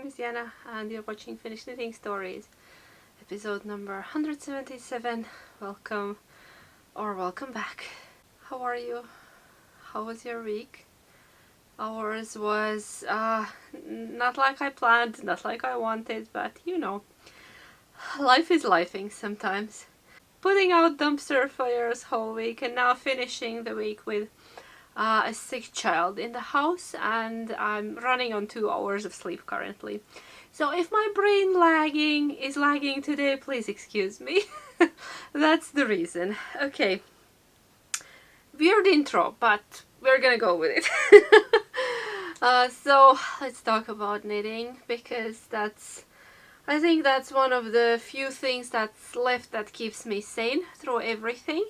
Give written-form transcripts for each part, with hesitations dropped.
name is Jana and you're watching Finnish Knitting Stories, episode number 177. Welcome or welcome back. How are you? How was your week? Ours was not like I planned, not like I wanted, but you know, life is lifing sometimes. Putting out dumpster fires whole week and now finishing the week with a sick child in the house, and I'm running on 2 hours of sleep currently. So if my brain is lagging today, please excuse me. That's the reason. Okay. Weird intro, but we're gonna go with it. So let's talk about knitting, because I think that's one of the few things that's left that keeps me sane through everything.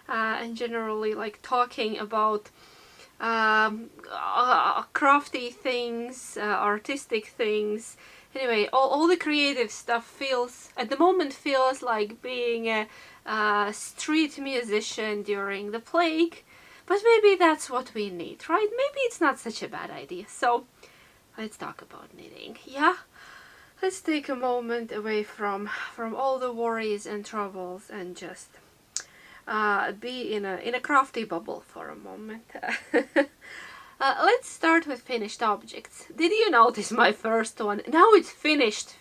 And generally like talking about crafty things, artistic things. Anyway, all the creative stuff at the moment feels like being a street musician during the plague. But maybe that's what we need, right? Maybe it's not such a bad idea. So let's talk about knitting. Yeah, let's take a moment away from all the worries and troubles and just be in a crafty bubble for a moment. Let's start with finished objects. Did you notice my first one? Now it's finished.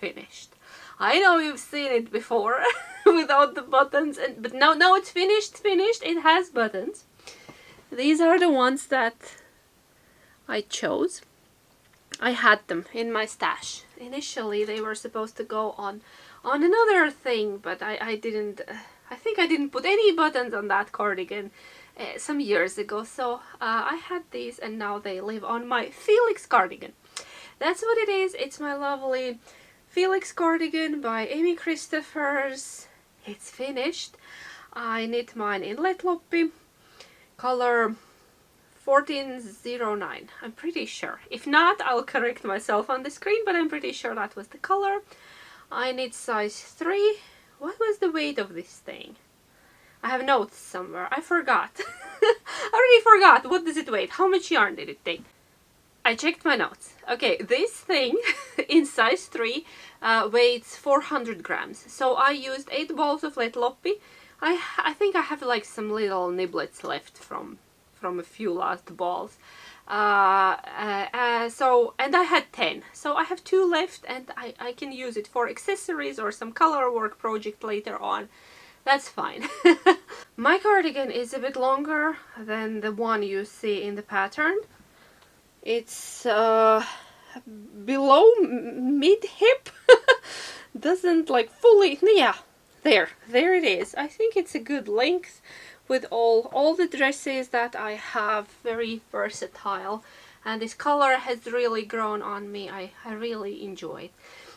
I know you've seen it before without the buttons, but now it's finished. It has buttons. These are the ones that I chose. I had them in my stash. Initially they were supposed to go on another thing, but I didn't. I think I didn't put any buttons on that cardigan some years ago, so I had these and now they live on my Felix cardigan. That's what it is. It's my lovely Felix cardigan by Amy Christophers. It's finished. I knit mine in Letloppi, color 1409. I'm pretty sure. If not, I'll correct myself on the screen, but I'm pretty sure that was the color. I knit size 3. What was the weight of this thing? I have notes somewhere. I forgot. I already forgot. What does it weigh? How much yarn did it take? I checked my notes. Okay, this thing in size 3 weighs 400 grams. So I used 8 balls of Letloppi. I think I have like some little niblets left from a few last balls. And I had 10, so I have 2 left, and I can use it for accessories or some color work project later on. That's fine. My cardigan is a bit longer than the one you see in the pattern. It's below mid-hip. Doesn't like fully, yeah, there it is. I think it's a good length with all the dresses that I have. Very versatile, and this color has really grown on me. I really enjoy it.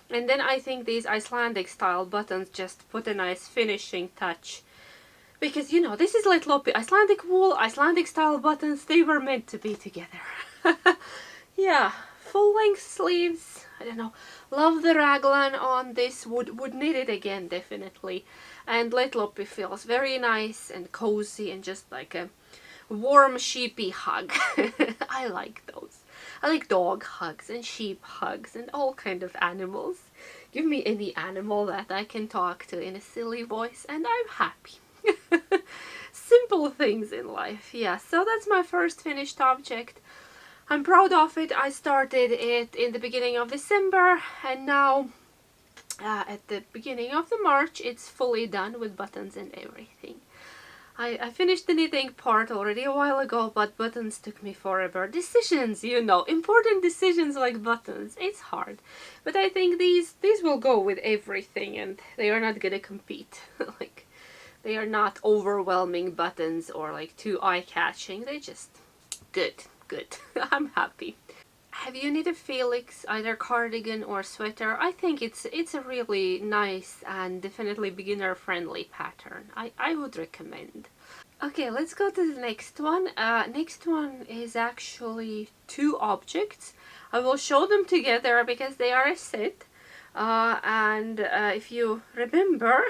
And then I think these Icelandic style buttons just put a nice finishing touch, because you know, this is Letloppi, Icelandic wool, Icelandic style buttons, they were meant to be together. Yeah, full length sleeves. I don't know, love the raglan on this, would knit it again definitely. And Letloppi feels very nice and cozy and just like a warm sheepy hug. I like those. I like dog hugs and sheep hugs and all kind of animals. Give me any animal that I can talk to in a silly voice and I'm happy. Simple things in life. Yeah, so that's my first finished object. I'm proud of it. I started it in the beginning of December, and now at the beginning of the March it's fully done with buttons and everything. I finished the knitting part already a while ago, but buttons took me forever. Decisions, you know, important decisions like buttons, it's hard. But I think these will go with everything, and they are not gonna compete. Like, they are not overwhelming buttons or like too eye-catching. They just good. I'm happy. Have you knit a Felix, either cardigan or sweater? I think it's a really nice and definitely beginner-friendly pattern. I would recommend. Okay, let's go to the next one. Next one is actually 2 objects. I will show them together because they are a set. And if you remember,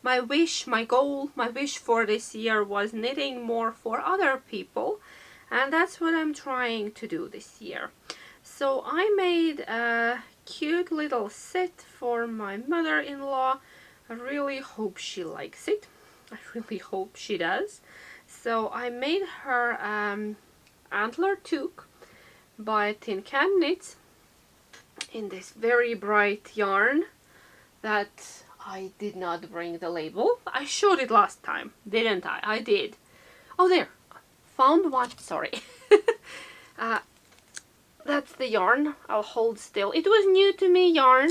my wish, my goal, my wish for this year was knitting more for other people. And that's what I'm trying to do this year. So I made a cute little set for my mother-in-law. I really hope she likes it. I really hope she does. So I made her Antler toque by Tin Can Knits in this very bright yarn that I did not bring the label. I showed it last time, didn't I? I did. Oh, there. Found one. Sorry. That's the yarn. I'll hold still. It was new to me yarn.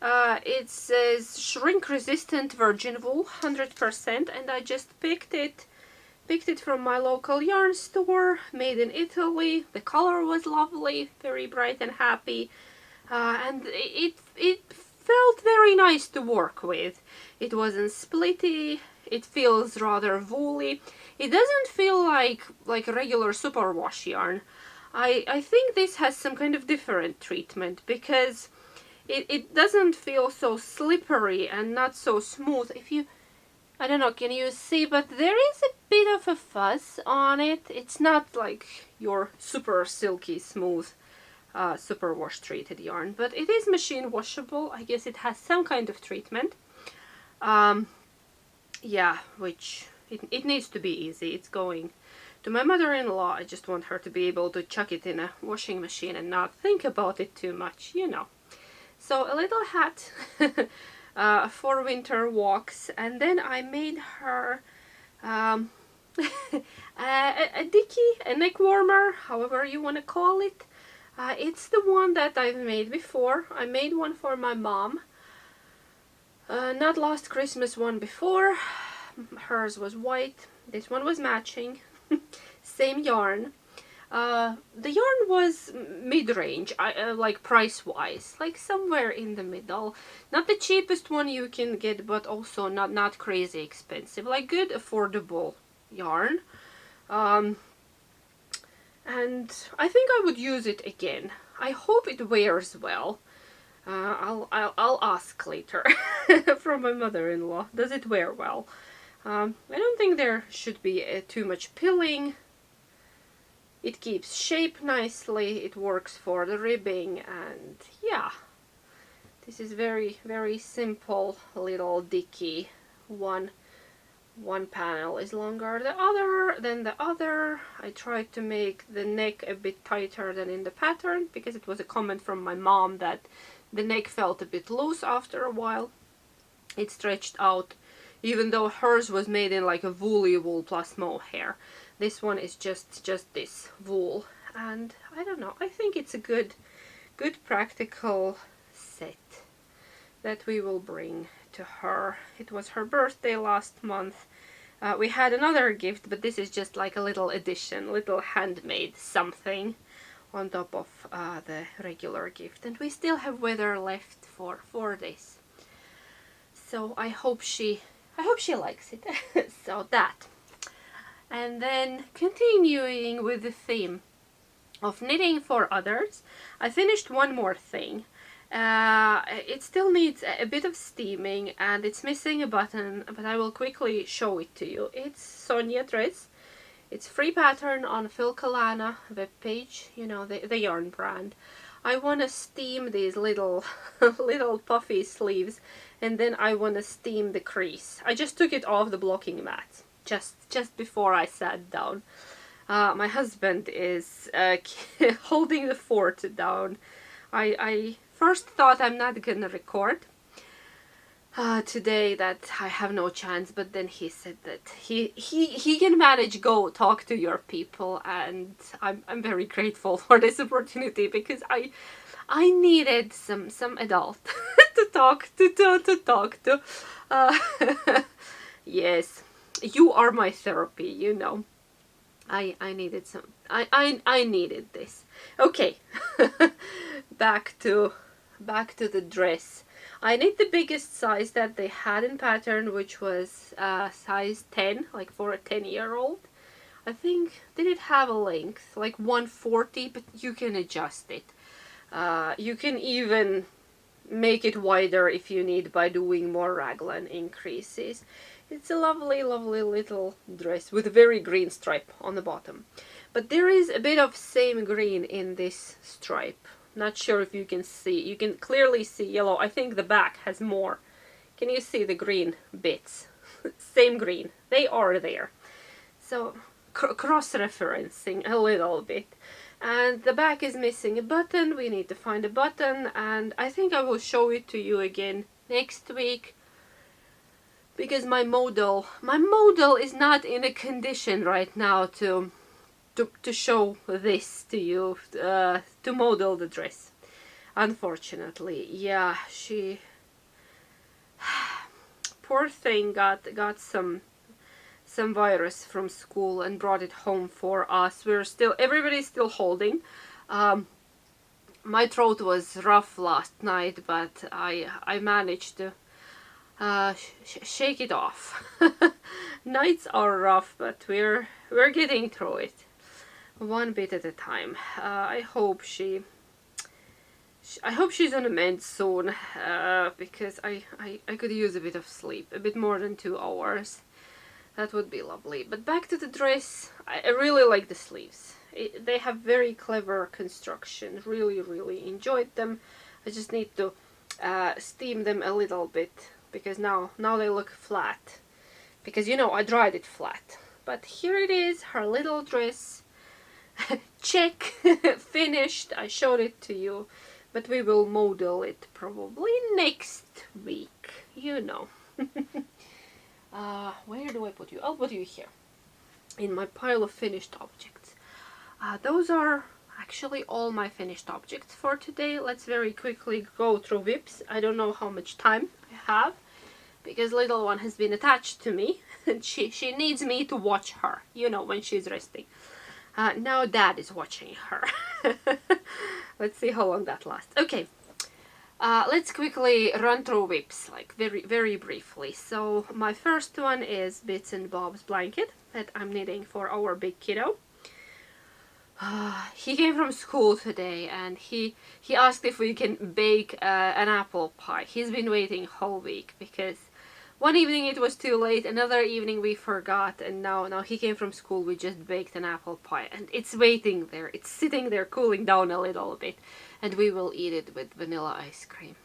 It says shrink resistant virgin wool 100%, and I just picked it from my local yarn store, made in Italy. The color was lovely, very bright and happy, and it felt very nice to work with. It wasn't splitty. It feels rather woolly. It doesn't feel like a regular superwash yarn. I think this has some kind of different treatment because it doesn't feel so slippery and not so smooth. If you, I don't know, can you see, but there is a bit of a fuzz on it. It's not like your super silky smooth superwash treated yarn, but it is machine washable. I guess it has some kind of treatment. Yeah, which it needs to be easy. It's going to my mother-in-law. I just want her to be able to chuck it in a washing machine and not think about it too much, you know. So a little hat for winter walks, and then I made her a dickie, a neck warmer, however you want to call it. It's the one that I've made before. I made one for my mom. Not last Christmas, one before. Hers was white. This one was matching. Same yarn. The yarn was mid-range, like price-wise, like somewhere in the middle. Not the cheapest one you can get, but also not crazy expensive. Like good, affordable yarn. And I think I would use it again. I hope it wears well. I'll ask later from my mother-in-law. Does it wear well? I don't think there should be too much pilling. It keeps shape nicely. It works for the ribbing, and yeah, this is very simple little dickie. One panel is longer than the other. I tried to make the neck a bit tighter than in the pattern because it was a comment from my mom that the neck felt a bit loose after a while. It stretched out, even though hers was made in like a woolly wool plus mohair. This one is just this wool, and I don't know, I think it's a good practical set that we will bring to her. It was her birthday last month. We had another gift, but this is just like a little addition, little handmade something on top of the regular gift, and we still have weather left for this. So I hope she likes it. So that. And then continuing with the theme of knitting for others, I finished one more thing. It still needs a bit of steaming and it's missing a button, but I will quickly show it to you. It's Sonja threads. It's free pattern on Filkalana webpage, you know, the yarn brand. I want to steam these little puffy sleeves, and then I want to steam the crease. I just took it off the blocking mat just before I sat down. My husband is holding the fort down. I first thought I'm not gonna record today, that I have no chance, but then he said that he can manage. Go talk to your people, and I'm very grateful for this opportunity because I needed some adult to talk to. Yes, you are my therapy, you know. I needed some. I needed this. Okay, back to the dress. I knit the biggest size that they had in pattern, which was size 10, like for a 10-year-old. I think, did it have a length? Like 140, but you can adjust it. You can even make it wider if you need by doing more raglan increases. It's a lovely, lovely little dress with a very green stripe on the bottom. But there is a bit of same green in this stripe. Not sure if you can see. You can clearly see yellow. I think the back has more. Can you see the green bits? Same green. They are there. So cross-referencing a little bit. And the back is missing a button. We need to find a button, and I think I will show it to you again next week, because my model is not in a condition right now to show this to you, to model the dress, unfortunately. Yeah, she poor thing got some virus from school and brought it home for us. Everybody's still holding. My throat was rough last night, but I managed to shake it off. Nights are rough, but we're getting through it, one bit at a time. I hope she's on a mend soon, because I could use a bit of sleep, a bit more than 2 hours. That would be lovely. But back to the dress. I really like the sleeves. They have very clever construction. Really, really enjoyed them. I just need to steam them a little bit, because now they look flat. Because, you know, I dried it flat. But here it is, her little dress. Check, finished. I showed it to you. But we will model it probably next week. You know. Where do I put you? I'll put you here, in my pile of finished objects. Those are actually all my finished objects for today. Let's very quickly go through WIPs. I don't know how much time I have, because little one has been attached to me, and she needs me to watch her, you know, when she's resting. Now Dad is watching her. Let's see how long that lasts. Okay. Let's quickly run through WIPs, like very briefly. So my first one is Bits and Bob's blanket that I'm knitting for our big kiddo. He came from school today, and he asked if we can bake an apple pie. He's been waiting whole week, because one evening it was too late, another evening we forgot, and now he came from school. We just baked an apple pie, and it's waiting there. It's sitting there cooling down a little bit, and we will eat it with vanilla ice cream.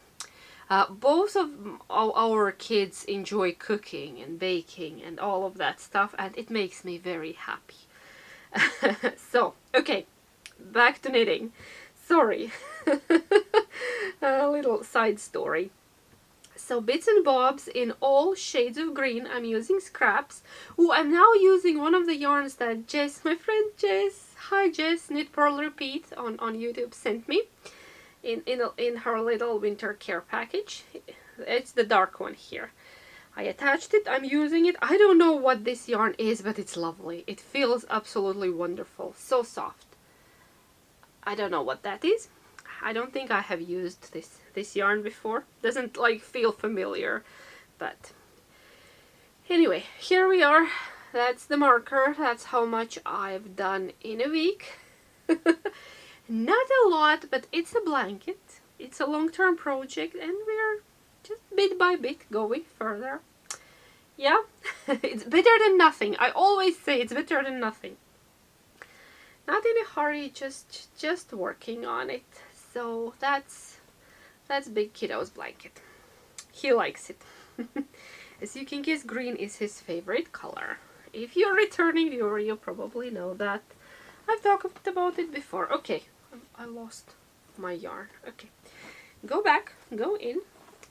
Both of our kids enjoy cooking and baking and all of that stuff, and it makes me very happy. So, okay, back to knitting. Sorry. A little side story. So Bits and Bobs in all shades of green. I'm using scraps. Oh, I'm now using one of the yarns that Jess, my friend Jess, hi Jess, Knit Purl Repeat on YouTube, sent me in her little winter care package. It's the dark one here. I attached it, I'm using it. I don't know what this yarn is, but it's lovely. It feels absolutely wonderful. So soft. I don't know what that is. I don't think I have used this yarn before. Doesn't like feel familiar, but anyway, here we are. That's the marker. That's how much I've done in a week. Not a lot, but it's a blanket. It's a long-term project, and we're just bit by bit going further. Yeah, it's better than nothing. I always say it's better than nothing. Not in a hurry, just working on it. So that's Big Kiddo's blanket. He likes it. As you can guess, green is his favorite color. If you're a returning viewer, you probably know that. I've talked about it before. Okay, I lost my yarn. Okay, go back, go in.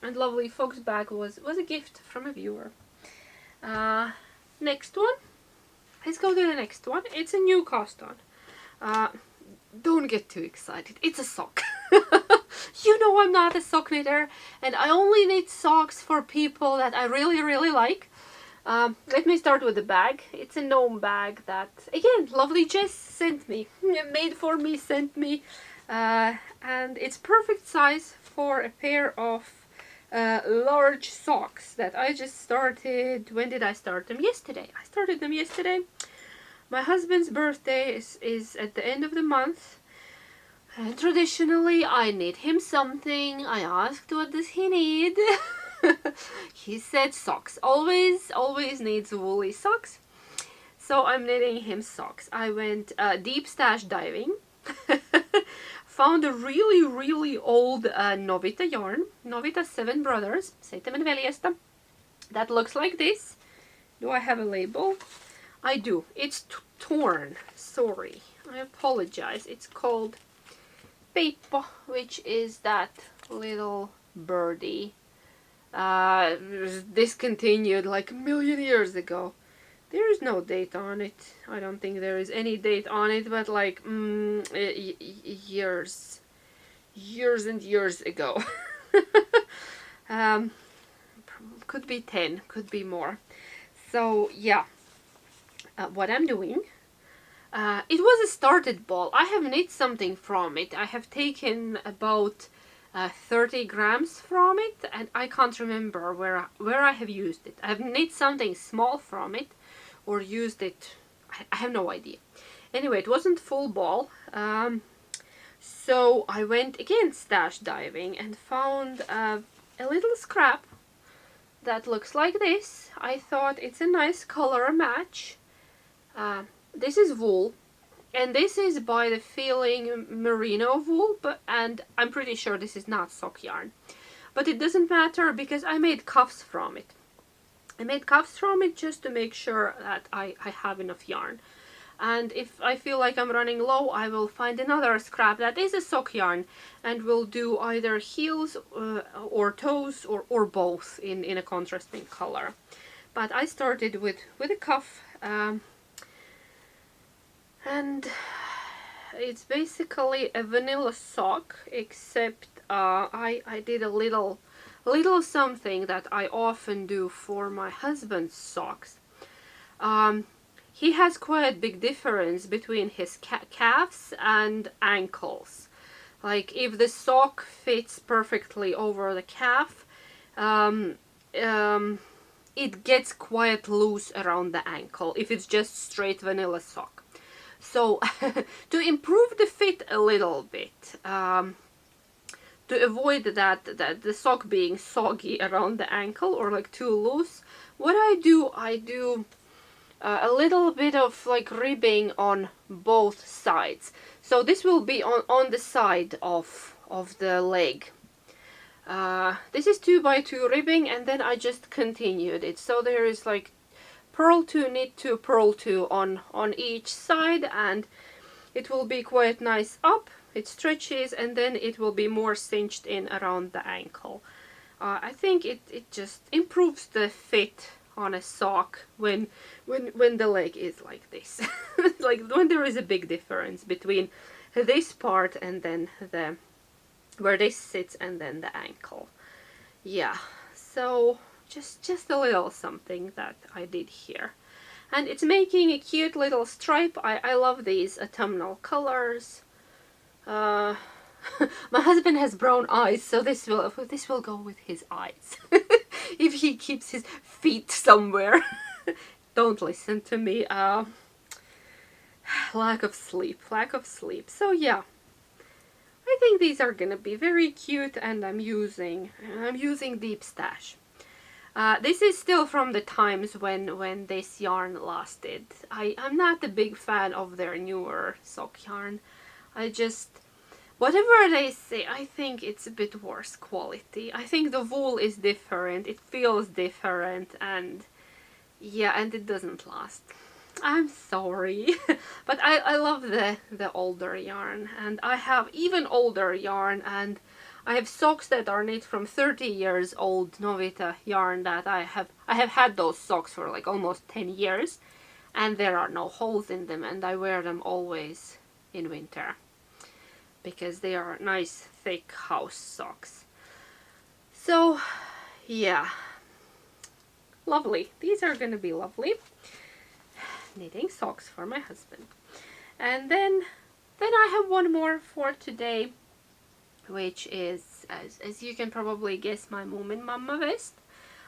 And lovely folks bag was a gift from a viewer. Next one. Let's go to the next one. It's a new cast on. Don't get too excited. It's a sock. You know I'm not a sock knitter, and I only knit socks for people that I really like. Let me start with the bag. It's a gnome bag that, again, lovely Jess sent me. Made for me, sent me. And it's perfect size for a pair of large socks that I just started. When did I start them? Yesterday. I started them yesterday. My husband's birthday is at the end of the month. And traditionally I knit him something. I asked what does he need. He said socks. Always needs woolly socks. So I'm knitting him socks. I went deep stash diving. Found a really old Novita yarn. Novita Seven Brothers. Seitsemän veljestä. That looks like this. Do I have a label? I do. It's torn. Sorry. I apologize. It's called Peippo, which is that little birdie. Discontinued like a million years ago. There is no date on it. I don't think there is any date on it, but like years and years ago. Could be 10, could be more. So yeah, what I'm doing, it was a started ball. I have knit something from it. I have taken about 30 grams from it, and I can't remember where I have used it. I have knit something small from it, or used it, I have no idea. Anyway, it wasn't full ball, so I went again stash diving and found a little scrap that looks like this. I thought it's a nice color match. This is wool, and this is by the Feeling merino wool, and I'm pretty sure this is not sock yarn. But it doesn't matter because I made cuffs from it. I made cuffs from it just to make sure that I have enough yarn. And if I feel like I'm running low, I will find another scrap that is a sock yarn, and will do either heels or toes or both in a contrasting color. But I started with a cuff, and it's basically a vanilla sock, except I did a little something that I often do for my husband's socks. He has quite a big difference between his calves and ankles. Like if the sock fits perfectly over the calf, it gets quite loose around the ankle if it's just straight vanilla sock. So to improve the fit a little bit, to avoid that the sock being soggy around the ankle or like too loose, what I do a little bit of like ribbing on both sides. So this will be on the side of the leg. This is 2x2 ribbing, and then I just continued it. So there is like purl 2, knit 2, purl 2 on each side, and it will be quite nice up. It stretches, and then it will be more cinched in around the ankle. I think it just improves the fit on a sock when the leg is like this. Like when there is a big difference between this part and then where this sits and then the ankle. Yeah, so just a little something that I did here. And it's making a cute little stripe. I love these autumnal colors. My husband has brown eyes, so this will go with his eyes. If he keeps his feet somewhere. Don't listen to me. Lack of sleep. So yeah, I think these are gonna be very cute, and I'm using deep stash. This is still from the times when this yarn lasted. I'm not a big fan of their newer sock yarn. Whatever they say, I think it's a bit worse quality. I think the wool is different, it feels different, and yeah, and it doesn't last. I'm sorry. But I love the older yarn, and I have even older yarn, and I have socks that are knit from 30 years old Novita yarn that I have had those socks for like almost 10 years, and there are no holes in them, and I wear them always in winter because they are nice thick house socks. So yeah, lovely. These are gonna be lovely. Knitting socks for my husband. And then I have one more for today, which is, as you can probably guess, my Moominmamma vest.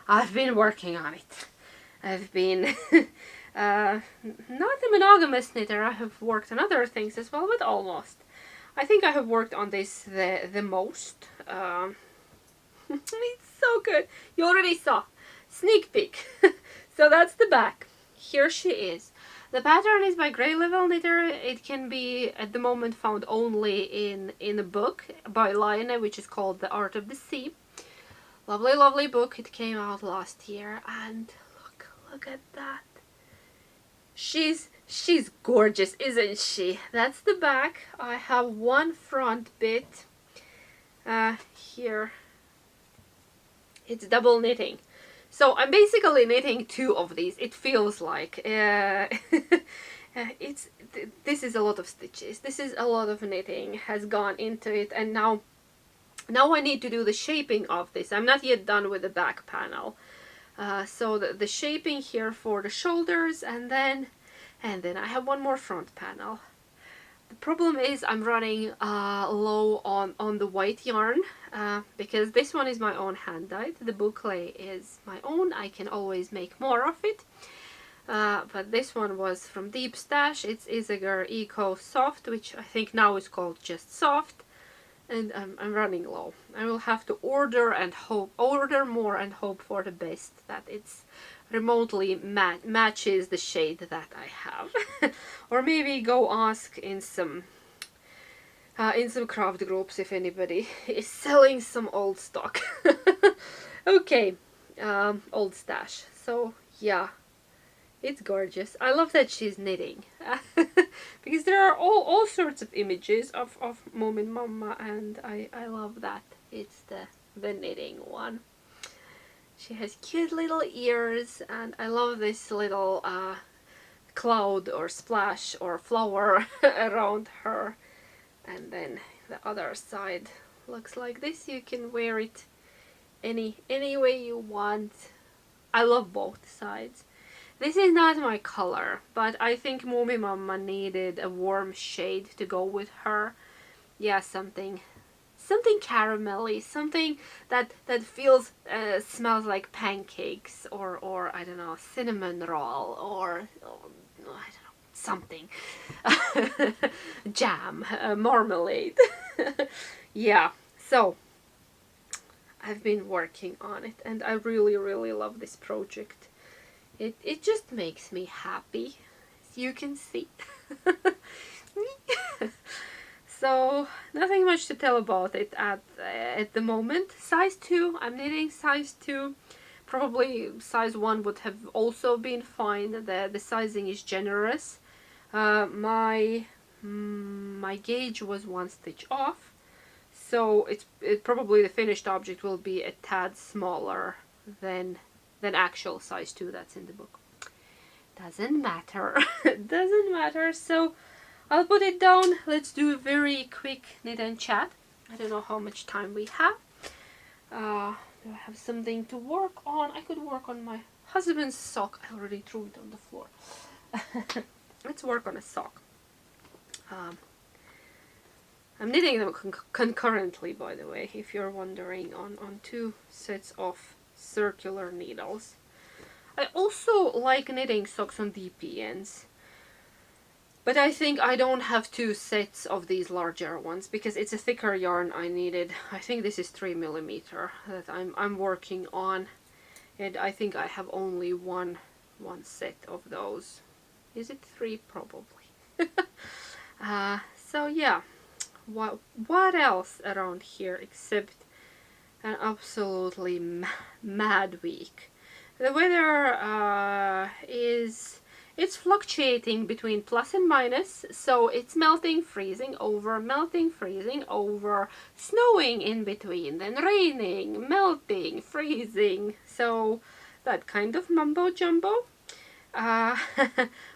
I've been working on it. I've been not a monogamous knitter. I have worked on other things as well, but almost. I think I have worked on this the most. It's So good. You already saw. Sneak peek. So that's the back. Here she is. The pattern is by Grey Level Knitter. It can be at the moment found only in a book by Lione, which is called The Art of the Sea. Lovely, lovely book. It came out last year, and look at that. She's gorgeous, isn't she? That's the back. I have one front bit here. It's double knitting. So I'm basically knitting two of these. It feels like this is a lot of stitches. This is a lot of knitting has gone into it, and now I need to do the shaping of this. I'm not yet done with the back panel. So the shaping here for the shoulders, and then I have one more front panel. The problem is I'm running low on the white yarn because this one is my own hand dyed. The boucle is my own. I can always make more of it. But this one was from Deep Stash. It's Isager Eco Soft, which I think now is called just Soft. And I'm running low. I will have to order more and hope for the best, that it's remotely matches the shade that I have. Or maybe go ask in some craft groups if anybody is selling some old stock. Okay, old stash. So yeah, it's gorgeous. I love that she's knitting. Because there are all sorts of images of Moominmamma, and I love that. It's the knitting one. She has cute little ears, and I love this little cloud or splash or flower around her. And then the other side looks like this. You can wear it any way you want. I love both sides. This is not my color, but I think Moominmamma needed a warm shade to go with her. Yeah, something caramelly, something that feels smells like pancakes, or I don't know, cinnamon roll, or I don't know, something. Jam, marmalade. Yeah, so I've been working on it, and I really love this project. It just makes me happy, as you can see. So nothing much to tell about it at the moment. Size 2, I'm knitting size 2. Probably size 1 would have also been fine. The sizing is generous. My gauge was 1 stitch off, so it probably the finished object will be a tad smaller than actual size 2 that's in the book. Doesn't matter. Doesn't matter. So I'll put it down. Let's do a very quick knit and chat. I don't know how much time we have. Do I have something to work on? I could work on my husband's sock. I already threw it on the floor. Let's work on a sock. I'm knitting them concurrently, by the way, if you're wondering, on 2 sets of circular needles. I also like knitting socks on DPNs, but I think I don't have 2 sets of these larger ones because it's a thicker yarn I needed. I think this is 3mm that I'm working on, and I think I have only one set of those. Is it 3? Probably. So yeah, what else around here except an absolutely mad week. The weather it's fluctuating between plus and minus, so it's melting, freezing over, snowing in between, then raining, melting, freezing, so that kind of mumbo jumbo.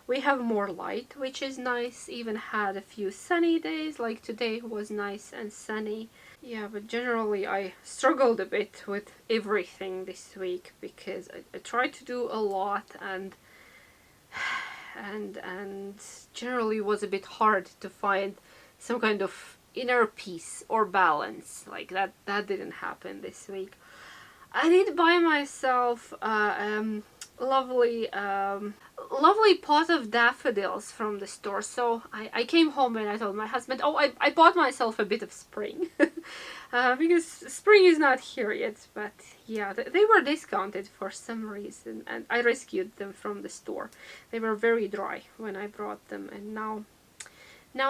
We have more light, which is nice. Even had a few sunny days, like today was nice and sunny. Yeah, but generally I struggled a bit with everything this week because I tried to do a lot, and generally was a bit hard to find some kind of inner peace or balance. Like that didn't happen this week. I did buy myself lovely lovely pot of daffodils from the store. So I came home and I told my husband, oh, I bought myself a bit of spring. Because spring is not here yet, but yeah, they were discounted for some reason, and I rescued them from the store. They were very dry when I brought them, and now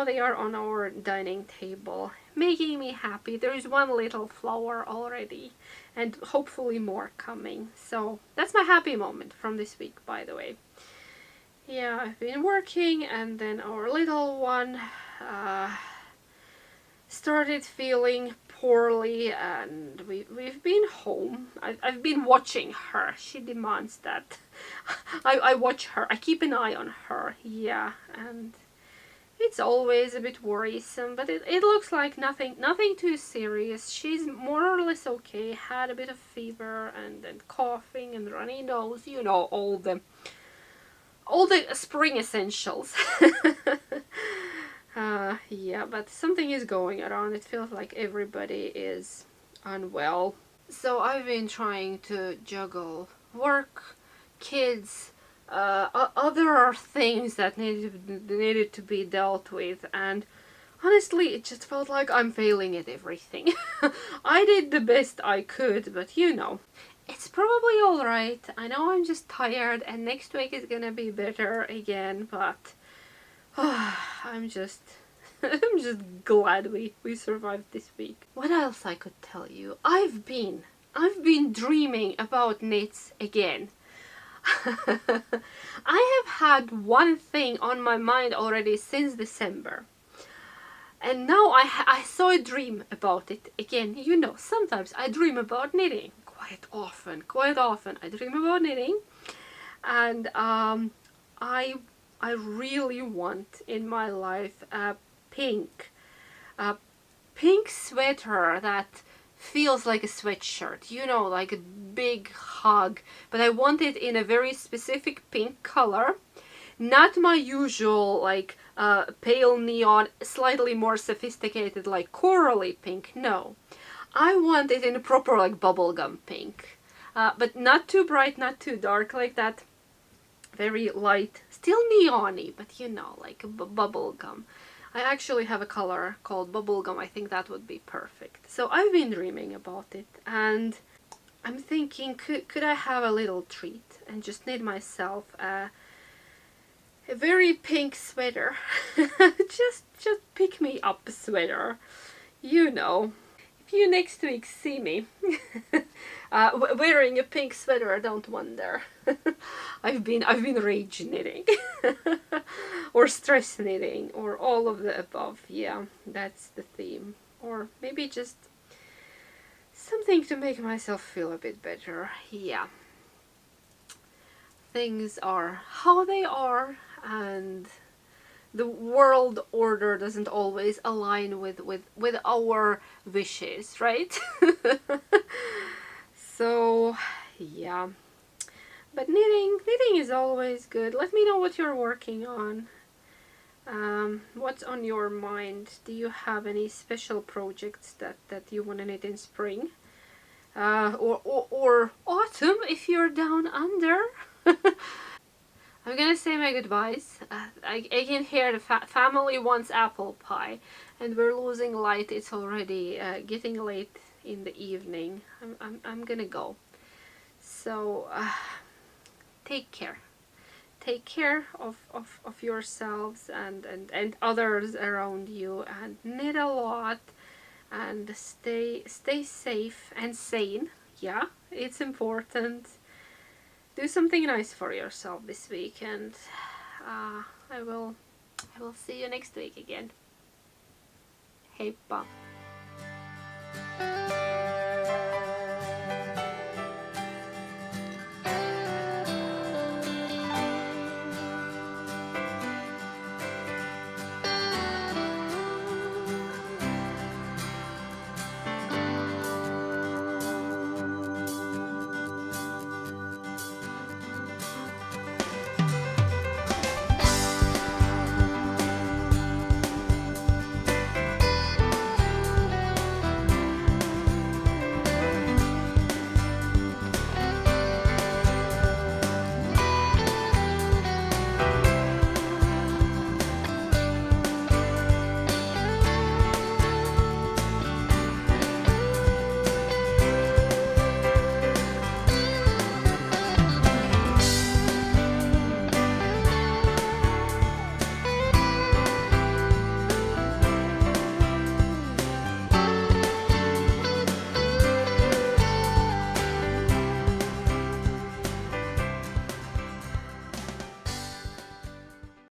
they are on our dining table, making me happy. There is one little flower already, and hopefully more coming. So that's my happy moment from this week, by the way. Yeah, I've been working, and then our little one started feeling poorly, and we've been home. I've been watching her. She demands that I watch her. I keep an eye on her. Yeah, and it's always a bit worrisome, but it looks like nothing too serious. She's more or less okay. Had a bit of fever and coughing and runny nose. You know, all the spring essentials. Yeah, but something is going around. It feels like everybody is unwell. So I've been trying to juggle work, kids, other things that needed to be dealt with, and honestly it just felt like I'm failing at everything. I did the best I could, but you know, it's probably alright. I know I'm just tired, and next week is gonna be better again, but I'm just glad we survived this week. What else I could tell you? I've been dreaming about knits again. I have had one thing on my mind already since December. And now I saw a dream about it again. You know, sometimes I dream about knitting. Quite often I dream about knitting. And I really want in my life a pink sweater that feels like a sweatshirt, you know, like a big hug, but I want it in a very specific pink color, not my usual like pale neon, slightly more sophisticated like corally pink. No, I want it in a proper like bubblegum pink, but not too bright, not too dark, like that very light, still neon-y, but you know, like a bubblegum. I actually have a color called bubblegum. I think that would be perfect. So I've been dreaming about it, and I'm thinking, could I have a little treat and just knit myself a very pink sweater? just pick me up sweater, you know. If you next week see me wearing a pink sweater, don't wonder. I've been rage knitting or stress knitting or all of the above. Yeah, that's the theme. Or maybe just something to make myself feel a bit better. Yeah. Things are how they are, and the world order doesn't always align with our wishes, right? So yeah, but knitting is always good. Let me know what you're working on. What's on your mind? Do you have any special projects that you want to knit in spring, or autumn if you're down under? I'm gonna say my goodbyes. I can hear the family wants apple pie, and we're losing light. It's already getting late in the evening. I'm gonna go. So take care. Take care of yourselves and others around you, and knit a lot, and stay safe and sane. Yeah, it's important. Do something nice for yourself this week, and I will see you next week again. Heippa!